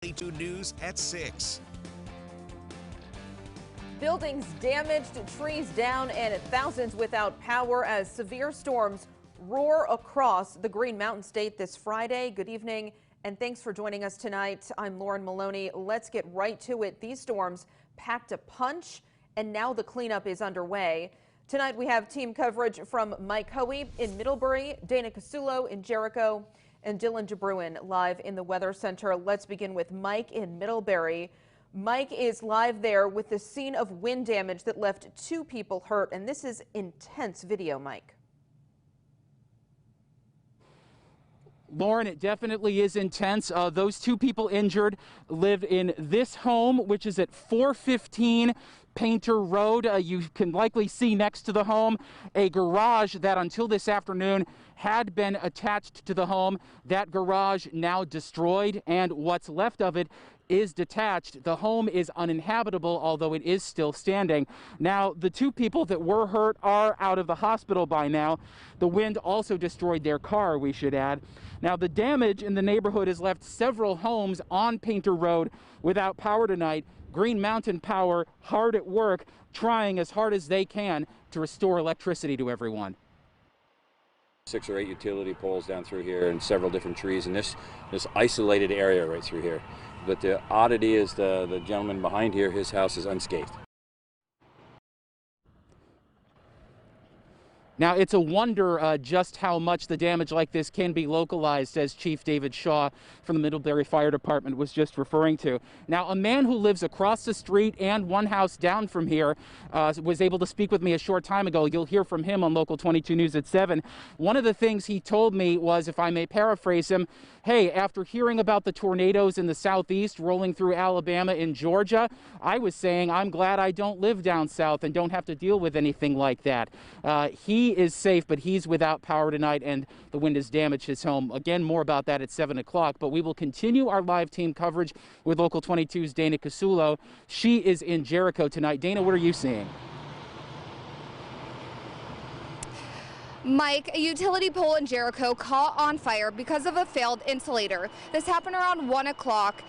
22 News at 6. Buildings damaged, trees down, and thousands without power as severe storms roar across the Green Mountain State this Friday. Good evening, and thanks for joining us tonight. I'm Lauren Maloney. Let's get right to it. These storms packed a punch, and now the cleanup is underway. Tonight we have team coverage from Mike Hoey in Middlebury, Dana Casulo in Jericho, and Dylan DeBruin live in the Weather Center. Let's begin with Mike in Middlebury. Mike is live there with the scene of wind damage that left 2 people hurt, and this is intense video, Mike. Lauren, it definitely is intense. Those 2 people injured live in this home, which is at 415 Painter Road. You can likely see next to the home a garage that until this afternoon had been attached to the home. That garage now destroyed, and what's left of it is detached. The home is uninhabitable, although it is still standing. Now, the 2 people that were hurt are out of the hospital by now. The wind also destroyed their car, we should add. Now, the damage in the neighborhood has left several homes on Painter Road without power tonight. Green Mountain Power hard at work, trying as hard as they can to restore electricity to everyone. 6 or 8 utility poles down through here and several different trees in this isolated area right through here. But the oddity is the gentleman behind here, his house is unscathed. Now, it's a wonder just how much the damage like this can be localized, as Chief David Shaw from the Middlebury Fire Department was just referring to. Now, a man who lives across the street and one house down from here was able to speak with me a short time ago. You'll hear from him on Local 22 News at 7. One of the things he told me was, if I may paraphrase him, hey, after hearing about the tornadoes in the southeast rolling through Alabama and Georgia, I was saying I'm glad I don't live down south and don't have to deal with anything like that. He is safe, but he's without power tonight, and the wind has damaged his home. Again, more about that at 7 o'clock, but we will continue our live team coverage with Local 22's Dana Casulo. She is in Jericho tonight. Dana, what are you seeing? Mike, a utility pole in Jericho caught on fire because of a failed insulator. This happened around 1 o'clock,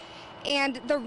and the rain